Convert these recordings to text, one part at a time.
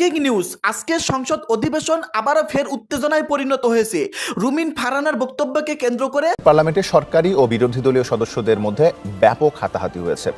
Breaking news, আজকের সংসদ অধিবেশন আবারও ফের উত্তেজনায় পরিণত হয়েছে। রুমিন ফারহানার বক্তব্যকে কেন্দ্র করে পার্লামেন্টে সরকারি ও বিরোধী দলীয় সদস্যদের মধ্যে ব্যাপক হাতাহাতি হয়েছে।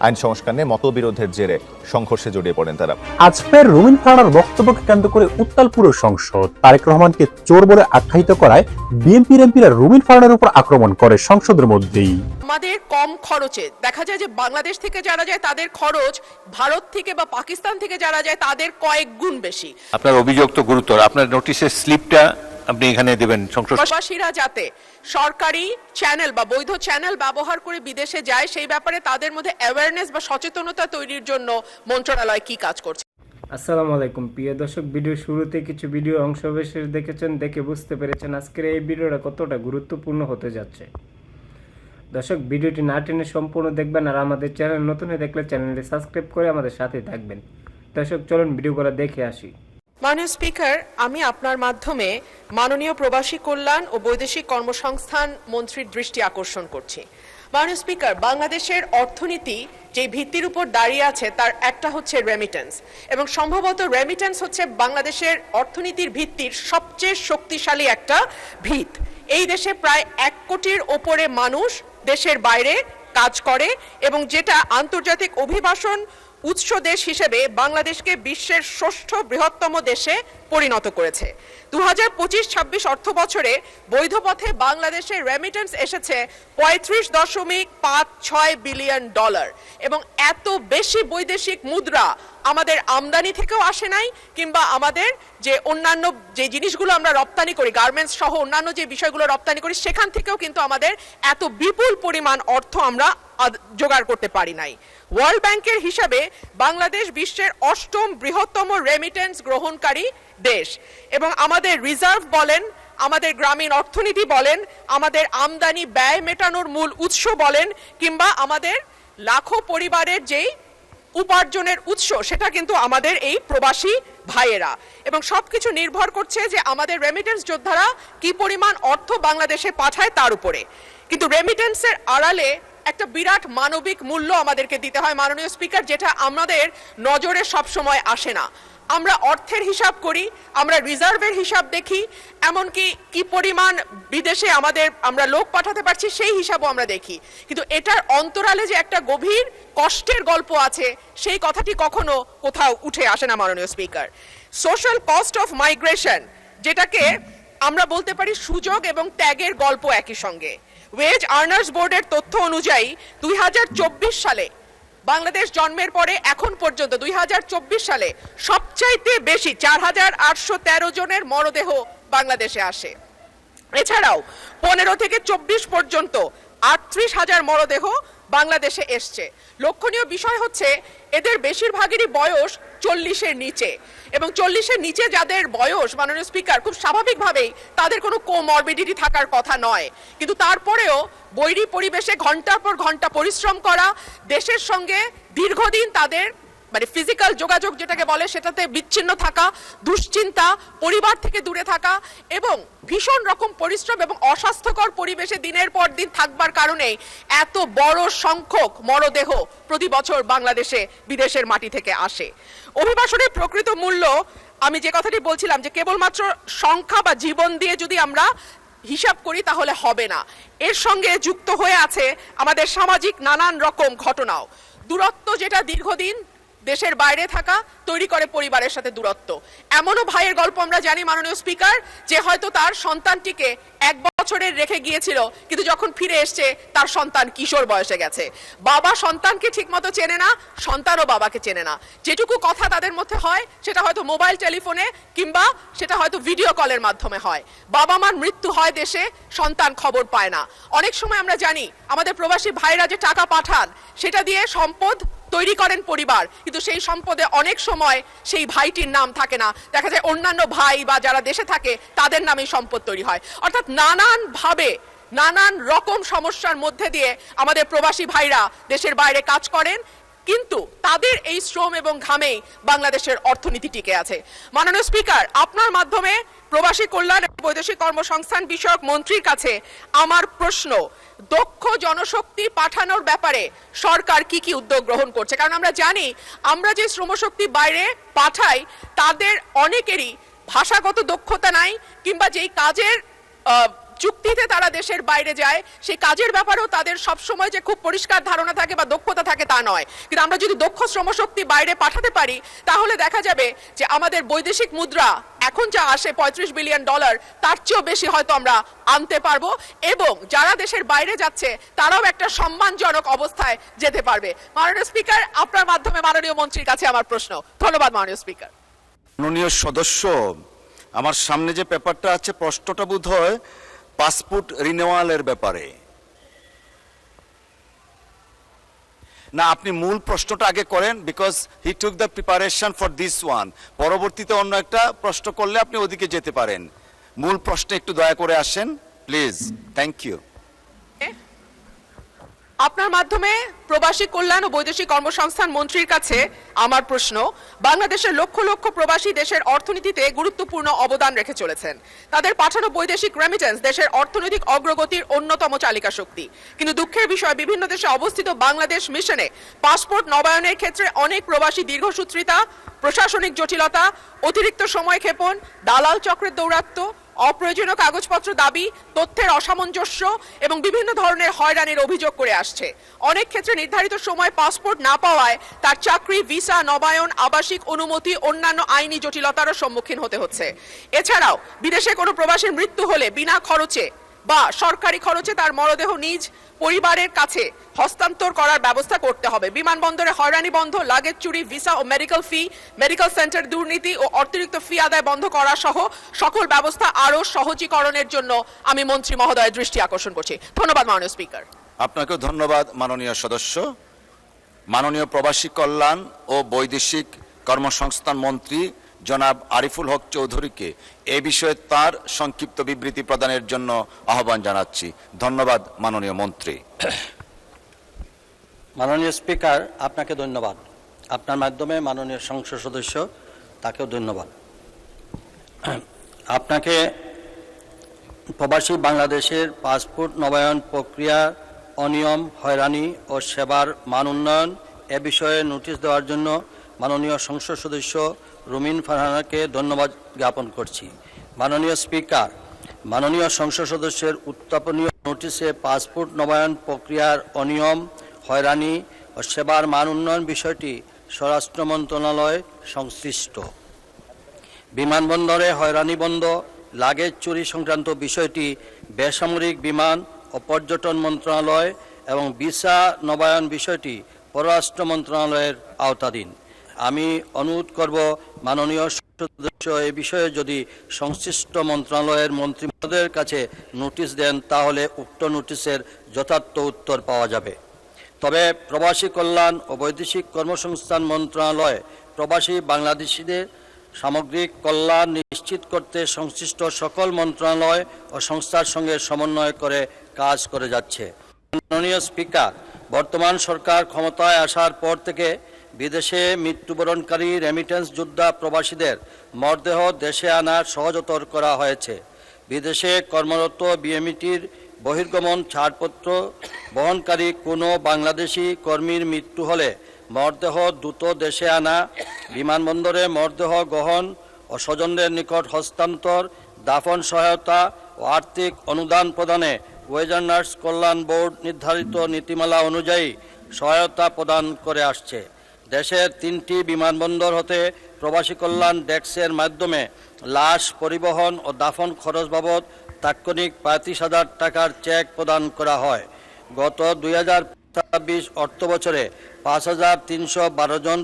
আইন সংস্কার নিয়ে মতবিরোধের জেরে সংঘর্ষে জড়িয়ে পড়েন তারা। আজ ফের রুমিন ফারহানার বক্তব্যকে কেন্দ্র করে উত্তাল পুরো সংসদ। তারেক রহমানকে চোর বলে আখ্যায়িত করায় বিএনপির এমপিরা রুমিন ফারহানার উপর আক্রমণ করে সংসদের মধ্যেই। আমাদের কম খরচে দেখা যায় যে বাংলাদেশ থেকে যারা যায় তাদের খরচ ভারত থেকে বা পাকিস্তান থেকে যারা যায় তাদের কয়েক গুণ বেশি। আপনার অভিযোগ তো গুরুতর, আপনার নোটিশের স্লিপটা আপনি এখানে দেবেন। প্রবাসীরা যাতে সরকারি চ্যানেল বা বৈধ চ্যানেল ব্যবহার করে বিদেশে যায় সেই ব্যাপারে তাদের মধ্যে অ্যাওয়ারনেস বা সচেতনতা তৈরির জন্য মন্ত্রণালয় কি কাজ করছে। আসসালামু আলাইকুম প্রিয় দর্শক, ভিডিও শুরুতে কিছু ভিডিও অংশবিশেষ দেখেছেন, দেখে বুঝতে পেরেছেন আজকের এই ভিডিওটা কতটা গুরুত্বপূর্ণ হতে যাচ্ছে। দর্শক, ভিডিওটি না টেনে সম্পূর্ণ দেখবেন, আর আমাদের চ্যানেল নতুন হয়ে দেখলে চ্যানেলটি সাবস্ক্রাইব করে আমাদের সাথে থাকবেন। দর্শক, চলুন ভিডিওগুলো দেখে আসি। মাননীয় স্পিকার, আমি আপনার মাধ্যমে মাননীয় প্রবাসী কল্যাণ ও বৈদেশিক কর্মসংস্থান মন্ত্রীর দৃষ্টি আকর্ষণ করছি। মাননীয় স্পিকার, বাংলাদেশের অর্থনীতি যে ভিত্তির উপর দাঁড়িয়ে আছে তার একটা হচ্ছে রেমিটেন্স, এবং সম্ভবত রেমিটেন্স হচ্ছে বাংলাদেশের অর্থনীতির ভিত্তির সবচেয়ে শক্তিশালী একটা ভিত। এই দেশে প্রায় 1 কোটির ওপরে মানুষ দেশের বাইরে কাজ করে, এবং যেটা আন্তর্জাতিক অভিবাসন উৎস দেশ হিসেবে বাংলাদেশকে বিশ্বের 6ষ্ঠ বৃহত্তম দেশে পরিণত করেছে। 2025-26 অর্থ বছরে বৈধ পথে বাংলাদেশের রেমিটেন্স এসেছে $35.56 বিলিয়ন, এবং এত বেশি বৈদেশিক মুদ্রা আমাদের আমদানি থেকেও আসে নাই, কিংবা আমাদের যে অন্যান্য যে জিনিসগুলো আমরা রপ্তানি করি, গার্মেন্টস সহ অন্যান্য যে বিষয়গুলো রপ্তানি করি, সেখান থেকেও কিন্তু আমাদের এত বিপুল পরিমাণ অর্থ আমরা জোগাড় করতে পারি নাই। ওয়ার্ল্ড ব্যাংকের হিসাবে বাংলাদেশ বিশ্বের 8ম বৃহত্তম রেমিটেন্স গ্রহণকারী দেশ, এবং আমাদের রিজার্ভ বলেন, আমাদের গ্রামীণ অর্থনীতি বলেন, আমাদের আমদানি ব্যয় মেটানোর মূল উৎস বলেন, কিংবা আমাদের লাখো পরিবারের যেই উপার্জনের উৎস, সেটা কিন্তু আমাদের এই প্রবাসী ভাইয়েরা, এবং সবকিছু নির্ভর করছে যে আমাদের রেমিটেন্স যোদ্ধারা কি পরিমাণ অর্থ বাংলাদেশে পাঠায় তার উপরে। কিন্তু রেমিটেন্সের আড়ালে একটা বিরাট মানবিক মূল্য আমাদেরকে দিতে হয় মাননীয় স্পিকার, যেটা আমাদের নজরে সবসময় আসে না। আমরা অর্থের হিসাব করি, আমরা রিজার্ভের হিসাব দেখি, এমনকি কি পরিমাণ বিদেশে আমরা লোক পাঠাতে পারছি সেই হিসাবও আমরা দেখি, কিন্তু এটার অন্তরালে যে একটা গভীর কষ্টের গল্প আছে সেই কথাটি কখনো কোথাও উঠে আসে না মাননীয় speaker. Social cost of migration, যেটাকে আমরা বলতে পারি সুযোগ এবং ত্যাগের গল্প একই সঙ্গে। ওয়েজ আর্নার্স বোর্ডের তথ্য অনুযায়ী 2024 সালে বাংলাদেশ জন্মের পরে এখন পর্যন্ত 2024 সালে সবচাইতে বেশি 4813 জনের মরদেহ বাংলাদেশে আসে। এছাড়াও 15 থেকে 24 পর্যন্ত 38,000 মরদেহ বাংলাদেশে এসছে। লক্ষণীয় বিষয় হচ্ছে এদের বেশিরভাগেরই বয়স 40-এর নিচে, এবং 40-এর নিচে যাদের বয়স মাননীয় স্পিকার, খুব স্বাভাবিকভাবেই তাদের কোনো কোমরবিডিটি থাকার কথা নয়, কিন্তু তারপরেও বৈরী পরিবেশে ঘন্টার পর ঘন্টা পরিশ্রম করা, দেশের সঙ্গে দীর্ঘদিন তাদের ফিজিক্যাল যোগাযোগ যেটাকে বলে সেটাতে বিচ্ছিন্ন থাকা, দুশ্চিন্তা, পরিবার থেকে দূরে থাকা, এবং ভীষণ রকম পরিশ্রম এবং অস্বাস্থ্যকর পরিবেশে দিনের পর দিন থাকবার কারণে এত বড় সংখ্যক মরদেহ প্রতি বছর বাংলাদেশে বিদেশের মাটি থেকে আসে। অভিবাসনের প্রকৃত মূল্য, আমি যে কথাটি বলছিলাম, যে কেবলমাত্র সংখ্যা বা জীবন দিয়ে যদি আমরা হিসাব করি তাহলে হবে না, এর সঙ্গে যুক্ত হয়ে আছে আমাদের সামাজিক নানান রকম ঘটনাও। দূরত্ব, যেটা দীর্ঘদিন দেশের বাইরে থাকা, তৈরি করে পরিবারের সাথে দূরত্ব। এমনও ভাইয়ের গল্প আমরা জানি মাননীয় স্পিকার, যে হয়তো তার সন্তানটিকে 1 বছরের রেখে গিয়েছিল, কিন্তু যখন ফিরে এসছে তার সন্তান কিশোর বয়সে গেছে। বাবা সন্তানকে ঠিকমতো চেনে না, সন্তানও বাবাকে চেনে না। যেটুকু কথা তাদের মধ্যে হয় সেটা হয়তো মোবাইল টেলিফোনে, কিংবা সেটা হয়তো ভিডিও কলের মাধ্যমে হয়। বাবা মার মৃত্যু হয় দেশে, সন্তান খবর পায় না। অনেক সময় আমরা জানি আমাদের প্রবাসী ভাইরা যে টাকা পাঠান, সেটা দিয়ে সম্পদ তৈরি করেন পরিবার, কিন্তু সেই সম্পদে অনেক সময় সেই ভাইটির নাম থাকে না, দেখা যায় অন্যান্য ভাই বা যারা দেশে থাকে তাদের নামেই সম্পদ তৈরি হয়। অর্থাৎ নানানভাবে নানান রকম সমস্যার মধ্যে দিয়ে আমাদের প্রবাসী ভাইরা দেশের বাইরে কাজ করেন, কিন্তু তাদের এই শ্রম এবং ঘামেই বাংলাদেশের অর্থনীতি টিকে আছে। মাননীয় স্পিকার, আপনার মাধ্যমে প্রবাসী কল্যাণ এবং বৈদেশিক কর্মসংস্থান বিষয়ক মন্ত্রীর কাছে আমার প্রশ্ন, দক্ষ জনশক্তি পাঠানোর ব্যাপারে সরকার কি কি উদ্যোগ গ্রহণ করছে? কারণ আমরা জানি, আমরা যে শ্রমশক্তি বাইরে পাঠাই তাদের অনেকেরই ভাষাগত দক্ষতা নাই, কিংবা যেই কাজের চুক্তিতে তারা দেশের বাইরে যায় সেই কাজের ব্যাপারেও তাদের সবসময় যে খুব পরিষ্কার ধারণা থাকে বা দক্ষতা থাকে তা নয়। কিন্তু আমরা যদি দক্ষ শ্রমশক্তি বাইরে পাঠাতে পারি তাহলে দেখা যাবে যে আমাদের বৈদেশিক মুদ্রা এখন যা আসে $35 বিলিয়ন, তার চেয়েও বেশি হয়তো আমরা আনতে পারবো, এবং যারা দেশের বাইরে যাচ্ছে তারাও একটা সম্মানজনক অবস্থায় যেতে পারবে। মাননীয় স্পিকার, আপনার মাধ্যমে মাননীয় মন্ত্রীর কাছে আমার প্রশ্ন। ধন্যবাদ মাননীয় স্পিকার। মাননীয় সদস্য, আমার সামনে যে পেপারটা আছে, প্রশ্নটা বোধ হয় পাসপোর্ট রিনিউয়ালের ব্যাপারে না। আপনি মূল প্রশ্নটা আগে করেন, because he took the preparation for this one. পরবর্তীতে অন্য একটা প্রশ্ন করলে আপনি ওদিকে যেতে পারেন। মূল প্রশ্নে একটু দয়া করে আসেন প্লিজ। Thank you. আপনার মাধ্যমে প্রবাসী কল্যাণ ও বৈদেশিক কর্মসংস্থান মন্ত্রীর কাছে আমার প্রশ্ন, বাংলাদেশের লক্ষ লক্ষ প্রবাসী দেশের অর্থনীতিতে গুরুত্বপূর্ণ অবদান রেখে চলেছেন। তাদের পাঠানো বৈদেশিক রেমিটেন্স দেশের অর্থনৈতিক অগ্রগতির অন্যতম চালিকা শক্তি। কিন্তু দুঃখের বিষয়, বিভিন্ন দেশে অবস্থিত বাংলাদেশ মিশনে পাসপোর্ট নবায়নের ক্ষেত্রে অনেক প্রবাসী দীর্ঘসূত্রিতা, প্রশাসনিক জটিলতা, অতিরিক্ত সময় ক্ষেপণ, দালাল চক্রের দৌরাত্ম্য, অপ্রয়োজনীয় কাগজপত্র দাবি, তথ্যের অসামঞ্জস্য এবং বিভিন্ন ধরনের হয়রানির অভিযোগ করে আসছে। অনেক ক্ষেত্রে নির্ধারিত সময় পাসপোর্ট না পাওয়ায় তার চাকরি, ভিসা, নবায়ন, আবাসিক অনুমতি, অন্যান্য আইনি জটিলতারও সম্মুখীন হতে হচ্ছে। এছাড়াও বিদেশে কোনো প্রবাসীর মৃত্যু হলে বিনা খরচে বা সরকারি খরচে তার মরদেহ নিজ পরিবারের কাছে হস্তান্তর করার ব্যবস্থা করতে হবে। বিমানবন্দরে হয়রানি বন্ধ, লাগেজ চুরি, ভিসা ও মেডিকেল ফি, মেডিকেল সেন্টার দুর্নীতি ও অতিরিক্ত ফি আদায় বন্ধ করা সহ সকল ব্যবস্থা আরও সহজীকরণের জন্য আমি মন্ত্রী মহোদয়ের দৃষ্টি আকর্ষণ করছি। ধন্যবাদ মাননীয় স্পিকার। আপনাকেও ধন্যবাদ মাননীয় সদস্য। মাননীয় প্রবাসী কল্যাণ ও বৈদেশিক কর্মসংস্থান মন্ত্রী জনাব আরিফুল হক চৌধুরীকে এ বিষয়ে তার সংক্ষিপ্ত বিবৃতি প্রদানের জন্য আহ্বান জানাচ্ছি। ধন্যবাদ মাননীয় মন্ত্রী। মাননীয় স্পিকার, আপনাকে ধন্যবাদ। আপনার মাধ্যমে মাননীয় সংসদ সদস্য, তাকেও ধন্যবাদ। আপনাকে প্রবাসী বাংলাদেশের পাসপোর্ট নবায়ন প্রক্রিয়া অনিয়ম, হয়রানি ও সেবার মান উন্নয়ন এ বিষয়ে নোটিশ দেওয়ার জন্য মাননীয় সংসদ সদস্য রুমিন ফারহানাকে ধন্যবাদ জ্ঞাপন করছি। মাননীয় স্পিকার, মাননীয় সংসদ সদস্যের উত্থাপনীয় নোটিশে পাসপোর্ট নবায়ন প্রক্রিয়ার অনিয়ম, হয়রানি ও সেবার মান উন্নয়ন বিষয়টি স্বরাষ্ট্র মন্ত্রণালয় সংশ্লিষ্ট। বিমানবন্দরে হয়রানি বন্ধ, লাগেজ চুরি সংক্রান্ত বিষয়টি বেসামরিক বিমান ও পর্যটন মন্ত্রণালয় এবং ভিসা নবায়ন বিষয়টি পররাষ্ট্র মন্ত্রণালয়ের আওতাধীন। আমি অনুরোধ করব মাননীয় সদস্য এ বিষয়ে যদি সংশ্লিষ্ট মন্ত্রণালয়ের মন্ত্রী মহোদয়ের কাছে নোটিশ দেন তাহলে উক্ত নোটিশের যথার্থ উত্তর পাওয়া যাবে। তবে প্রবাসী কল্যাণ ও বৈদেশিক কর্মসংস্থান মন্ত্রণালয় প্রবাসী বাংলাদেশিদের সামগ্রিক কল্যাণ নিশ্চিত করতে সংশ্লিষ্ট সকল মন্ত্রণালয় ও সংস্থার সঙ্গে সমন্বয় করে কাজ করে যাচ্ছে। মাননীয় স্পিকার, বর্তমান সরকার ক্ষমতায় আসার পর থেকে বিদেশে মৃত্যুবরণকারী রেমিটেন্স যোদ্ধা প্রবাসীদের মরদেহ দেশে আনার সহজতর করা হয়েছে। বিদেশে কর্মরত বিএমইটির বহির্গমন ছাড়পত্র বহনকারী কোনো বাংলাদেশি কর্মীর মৃত্যু হলে মরদেহ দ্রুত দেশে আনা, বিমানবন্দরে মরদেহ গ্রহণ ও স্বজনদের নিকট হস্তান্তর, দাফন সহায়তা ও আর্থিক অনুদান প্রদানে ওয়েজার্নার্স কল্যাণ বোর্ড নির্ধারিত নীতিমালা অনুযায়ী সহায়তা প্রদান করে আসছে। দেশের 3টি বিমানবন্দর হতে প্রবাসী কল্যাণ ডেস্কের মাধ্যমে লাশ পরিবহন ও দাফন খরচ বাবদ তাৎক্ষণিক 35,000 টাকার চেক প্রদান করা হয়। গত 2024 অর্থ বছরে 5,312 জন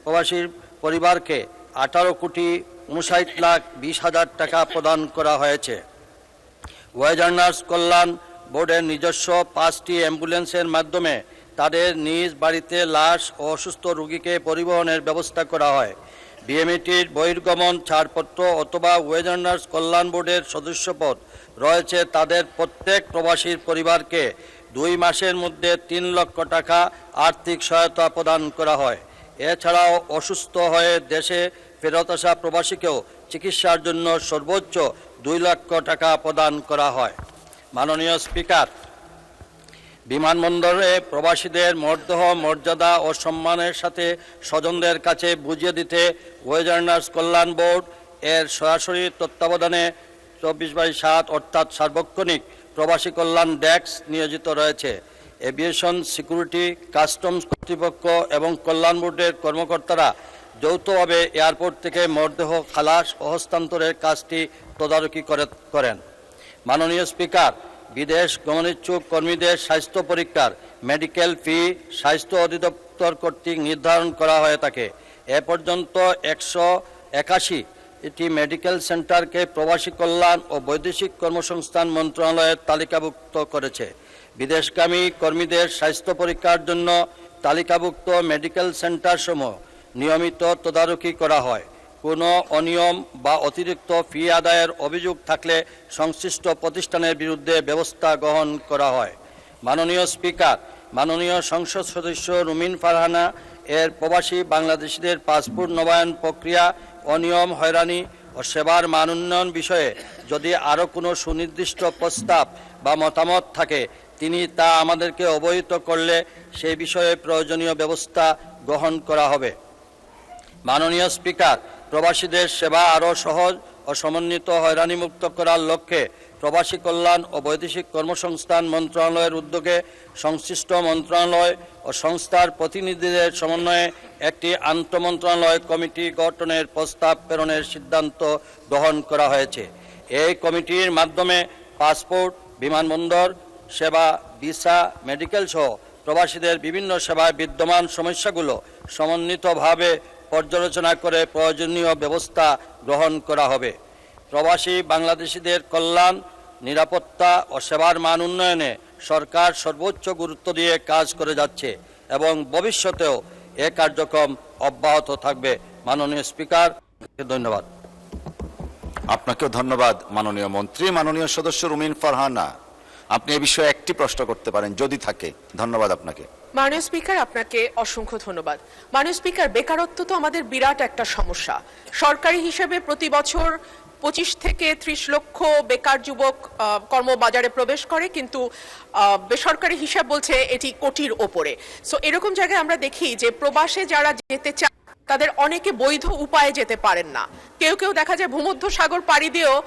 প্রবাসীর পরিবারকে 18,59,20,000 টাকা প্রদান করা হয়েছে। ওয়েজার্নার্স কল্যাণ বোর্ডের নিজস্ব 5টি অ্যাম্বুলেন্সের মাধ্যমে তাদের নিজ বাড়িতে লাশ ও অসুস্থ রোগীকে পরিবহনের ব্যবস্থা করা হয়। বিএমইটির বহির্গমন ছাড়পত্র অথবা ওয়েজার্নার্স কল্যাণ বোর্ডের সদস্যপদ রয়েছে তাদের প্রত্যেক প্রবাসীর পরিবারকে 2 মাসের মধ্যে 3 লক্ষ টাকা আর্থিক সহায়তা প্রদান করা হয়। এছাড়াও অসুস্থ হয়ে দেশে ফেরত আসা প্রবাসীকেও চিকিৎসার জন্য সর্বোচ্চ 2 লক্ষ টাকা প্রদান করা হয়। মাননীয় স্পিকার, বিমানবন্দরে প্রবাসীদের মরদেহ মর্যাদা ও সম্মানের সাথে স্বজনদের কাছে বুঝিয়ে দিতে ওয়েজার্নার্স কল্যাণ বোর্ড এর সরাসরি তত্ত্বাবধানে 24/7 অর্থাৎ সার্বক্ষণিক প্রবাসী কল্যাণ ডেস্ক নিয়োজিত রয়েছে। এভিয়েশন সিকিউরিটি, কাস্টমস কর্তৃপক্ষ এবং কল্যাণ বোর্ডের কর্মকর্তারা যৌথভাবে এয়ারপোর্ট থেকে মরদেহ খালাস ও হস্তান্তরের কাজটি তদারকি করেন। মাননীয় স্পিকার, বিদেশ গমনেচ্ছুক কর্মীদের স্বাস্থ্য পরীক্ষার মেডিকেল ফি স্বাস্থ্য অধিদপ্তর কর্তৃক নির্ধারণ করা হয়ে থাকে। এ পর্যন্ত 181টি মেডিকেল সেন্টারকে প্রবাসী কল্যাণ ও বৈদেশিক কর্মসংস্থান মন্ত্রণালয়ের তালিকাভুক্ত করেছে। বিদেশগামী কর্মীদের স্বাস্থ্য পরীক্ষার জন্য তালিকাভুক্ত মেডিকেল সেন্টারসমূহ নিয়মিত তদারকি করা হয়। কোনো অনিয়ম বা অতিরিক্ত ফি আদায়ের অভিযোগ থাকলে সংশ্লিষ্ট প্রতিষ্ঠানের বিরুদ্ধে ব্যবস্থা গ্রহণ করা হয়। মাননীয় স্পিকার, মাননীয় সংসদ সদস্য রুমিন ফারহানা এর প্রবাসী বাংলাদেশিদের পাসপোর্ট নবায়ন প্রক্রিয়া, অনিয়ম, হয়রানি ও সেবার মান উন্নয়ন বিষয়ে যদি আরও কোনো সুনির্দিষ্ট প্রস্তাব বা মতামত থাকে তিনি তা আমাদেরকে অবহিত করলে সেই বিষয়ে প্রয়োজনীয় ব্যবস্থা গ্রহণ করা হবে। মাননীয় স্পিকার, প্রবাসীদের সেবা আরও সহজ ও সমন্বিত হয়রানিমুক্ত করার লক্ষ্যে প্রবাসী কল্যাণ ও বৈদেশিক কর্মসংস্থান মন্ত্রণালয়ের উদ্যোগে সংশ্লিষ্ট মন্ত্রণালয় ও সংস্থার প্রতিনিধিদের সমন্বয়ে একটি আন্তঃমন্ত্রণালয় কমিটি গঠনের প্রস্তাব প্রেরণের সিদ্ধান্ত গ্রহণ করা হয়েছে। এই কমিটির মাধ্যমে পাসপোর্ট, বিমানবন্দর সেবা, ভিসা, মেডিকেল সহ প্রবাসীদের বিভিন্ন সেবায় বিদ্যমান সমস্যাগুলো সমন্বিতভাবে পর্যালোচনা করে প্রয়োজনীয় ব্যবস্থা গ্রহণ করা হবে। প্রবাসী বাংলাদেশিদের কল্যাণ, নিরাপত্তা ও সেবার মান উন্নয়নে সরকার সর্বোচ্চ গুরুত্ব দিয়ে কাজ করে যাচ্ছে এবং ভবিষ্যতেও এ কার্যক্রম অব্যাহত থাকবে। মাননীয় স্পিকার, ধন্যবাদ। আপনাকেও ধন্যবাদ মাননীয় মন্ত্রী। মাননীয় সদস্য রুমিন ফারহানা, আপনি এ বিষয়ে একটি প্রশ্ন করতে পারেন যদি থাকে। ধন্যবাদ আপনাকে। মাননীয় স্পিকার, আপনাকে অসংখ্য ধন্যবাদ। মাননীয় স্পিকার, বেকারত্ব তো আমাদের বিরাট একটা সমস্যা। সরকারি হিসেবে প্রতি বছর 25 থেকে 30 লক্ষ বেকার যুবক কর্মবাজারে প্রবেশ করে, কিন্তু বেসরকারি হিসাব বলছে এটি কোটির ওপরে। সো এরকম জায়গায় আমরা দেখি যে প্রবাসে যারা যেতে চায় তাদের অনেকে বৈধ উপায়ে যেতে পারেন না। কেউ কেউ দেখা যায় ভূমধ্য সাগর পাড়ি দিয়েও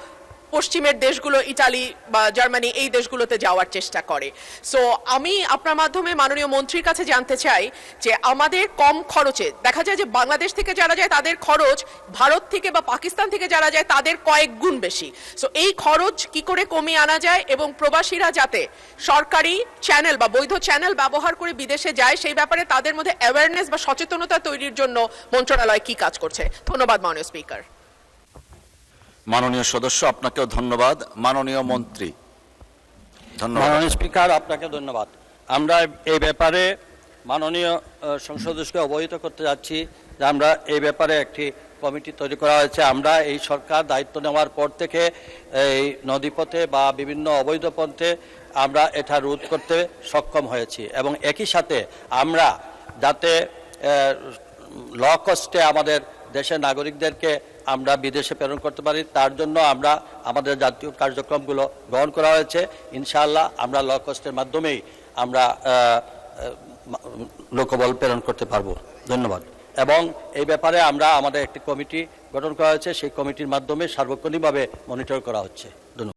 পশ্চিমের দেশগুলো, ইটালি বা জার্মানি, এই দেশগুলোতে যাওয়ার চেষ্টা করে। সো আমি আপনার মাধ্যমে মাননীয় মন্ত্রীর কাছে জানতে চাই যে আমাদের কম খরচে, দেখা যায় যে বাংলাদেশ থেকে যারা যায় তাদের খরচ ভারত থেকে বা পাকিস্তান থেকে যারা যায় তাদের কয়েক গুণ বেশি। সো এই খরচ কি করে কমিয়ে আনা যায় এবং প্রবাসীরা যাতে সরকারি চ্যানেল বা বৈধ চ্যানেল ব্যবহার করে বিদেশে যায় সেই ব্যাপারে তাদের মধ্যে অ্যাওয়ারনেস বা সচেতনতা তৈরির জন্য মন্ত্রণালয় কি কাজ করছে? ধন্যবাদ মাননীয় স্পিকার। মাননীয় সদস্য, আপনাকেও ধন্যবাদ। মাননীয় মন্ত্রী, ধন্যবাদ। মাননীয় স্পিকার, আপনাকে ধন্যবাদ। আমরা এই ব্যাপারে মাননীয় সংসদ সদস্যকে অবহিত করতে যাচ্ছি যে আমরা এই ব্যাপারে একটি কমিটি তৈরি করা হয়েছে। আমরা এই সরকার দায়িত্ব নেওয়ার পর থেকে এই নদীপথে বা বিভিন্ন অবৈধ পথে আমরা এটা রোধ করতে সক্ষম হয়েছি এবং একই সাথে আমরা যাতে ল কস্টে আমাদের দেশের নাগরিকদেরকে আমরা বিদেশে প্রেরণ করতে পারি তার জন্য আমরা আমাদের জাতীয় কার্যক্রমগুলো গ্রহণ করা হয়েছে। ইনশাআল্লাহ আমরা ল কস্টের মাধ্যমেই আমরা লোকবল প্রেরণ করতে পারবো। ধন্যবাদ। এবং এই ব্যাপারে আমরা আমাদের একটি কমিটি গঠন করা হয়েছে, সেই কমিটির মাধ্যমে সার্বক্ষণিকভাবে মনিটর করা হচ্ছে। ধন্যবাদ।